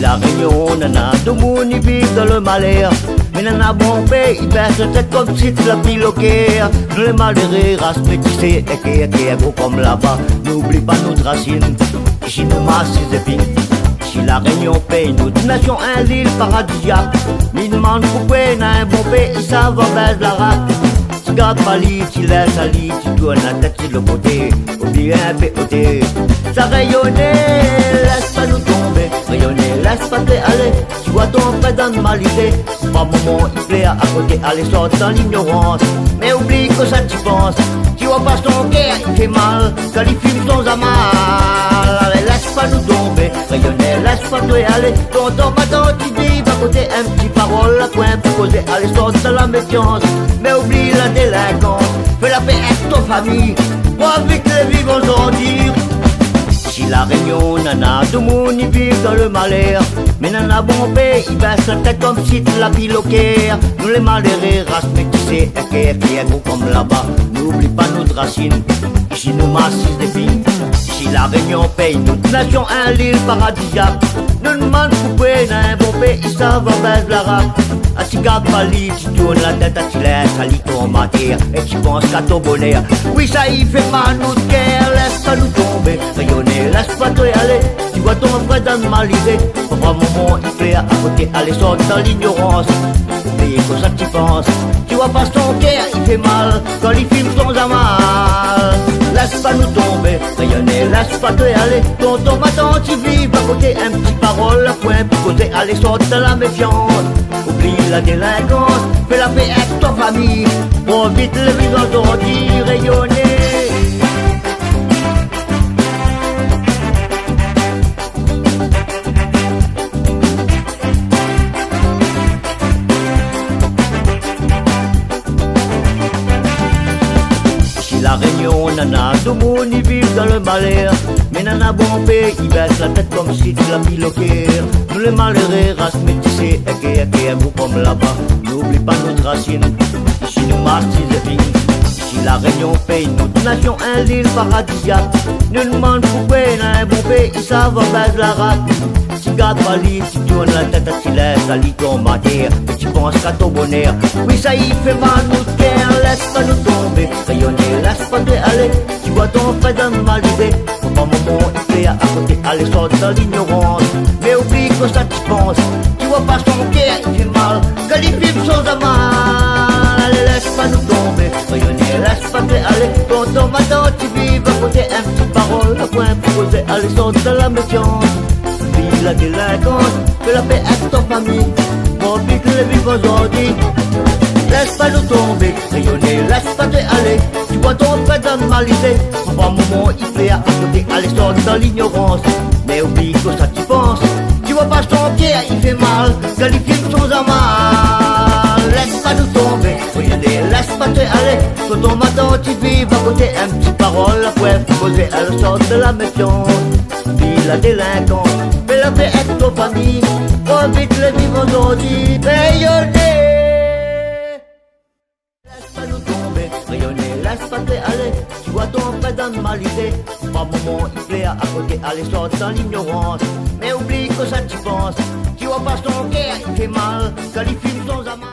La Réunion, nana, de mon vit dans le malheur. Mais nana, bon pays, il baisse la tête comme si tu la piloquais. Nous les malheureux, race métissée, et gros comme là-bas. N'oublie pas notre racine, ici nous massent et ping. Si la Réunion paye, notre nation, un île paradisiaque. Mais demande pourquoi, n'a un bon pays, ça va baisse la rate. Tu gardes pas lit, tu laisses à lit, tu tournes la tête sur le côté. Oublie un POT, ça rayonnait, laisse pas nous tomber. Rayonner, laisse pas te aller. Tu vois ton frère dans le malité. Par moment il plaît à côté, aller sortir dans l'ignorance. Mais oublie que ça tu penses. Tu vois pas ton cœur, il fait mal. Quand il fume sans amal. Allez, laisse pas nous tomber. Rayonner, laisse pas te aller. Ton temps maintenant tu dis, à côté un petit parole à coin pour causer. Aller sortir dans la méfiance. Mais oublie la délinquance. Fais la paix avec ton famille. Pour vite les vivants sortir. Si la Réunion, nana, tout le monde y vit dans le malheur. Mais nana, bon pays, il baisse la tête comme si tu la piloquais. Nous les malheureux, race métissée, gros comme là-bas. N'oublie pas notre racine, ici nous massissent des filles. Si la Réunion paye, notre nation, un île paradisiaque. Nous demande pourquoi, n'a un bon pays, ça va baisse la rap. À tu gardes pas lit, tu tournes la tête, à tu laisses, à lit ton matière. Et tu penses qu'à ton bonheur. Oui, ça y fait mal, notre cœur, laisse pas nous tomber. Rayonner, laisse pas te aller. Tu vois ton frère dans le malisé. Au moment il plaît à côté, aller sortir dans l'ignorance. Oublie que ça tu penses. Tu vois pas ton cœur, il fait mal. Quand il filme sans amal. Laisse pas nous tomber, rayonner, laisse pas te aller. Tonton, maintenant tu vis à côté, un petit parole à point pour causer, aller sortir dans la méfiance. Oublie la délinquance, fais la paix avec ta famille. Profite le vivant d'ordi, rayonner. La Réunion, nana, tout le monde y vit dans le malheur. Mais nana, bon pays, il baisse la tête comme si tu la piloquais. Nous les malheureux, race métissée, gros comme là-bas. N'oublie pas notre racine, ici nous massent des filles. Si la Réunion paye, notre nation, un île paradisiaque. Nous demande pourquoi, n'a un bon pays, ça va baisse la rate. Tu gardes pas lit, tu tournes la tête, tu laisses à lit ton matière. Et tu penses qu'à ton bonheur. Oui, ça y fait mal, notre cœur, laisse pas nous tomber. Rayonner, laisse pas te aller. Tu vois ton frère dans le malisé. Au moment il plaît à côté, aller sortir dans l'ignorance. Mais oublie que ça tu penses. Tu vois pas son cœur, il fait mal. Quand il vibre sans amal. Allez, laisse pas nous tomber. Rayonner, laisse pas te aller. Tonton, maintenant tu vis à côté, un petit parole à point pour causer, aller sortir dans la méfiance. Oublie la délinquance, fais la paix avec ta famille. Profite les vivants aujourd'hui. Laisse pas nous tomber, rayonner, laisse pas te aller. Tu vois ton frère dans le malisé. Au moment il plaît à côté, aller sortir dans l'ignorance. Mais oublie que ça tu penses. Tu vois pas son cœur, il fait mal. Quand il filme sans amal. Laisse pas nous tomber, rayonner, laisse pas te aller. Sur ton matin tu vis à côté, un petit parole à point pour causer, elle sort de la méfiance. Oublie la délinquance, fais la paix avec ta famille. Profite les vivants aujourd'hui, rayonner. Rayonner, laisse pas te aller. Tu vois ton frère dans le malisé. Par moment il plaît à côté, aller sortir dans l'ignorance. Mais oublie que ça tu penses. Tu vois pas son cœur, il fait mal. Quand il filme sans amas.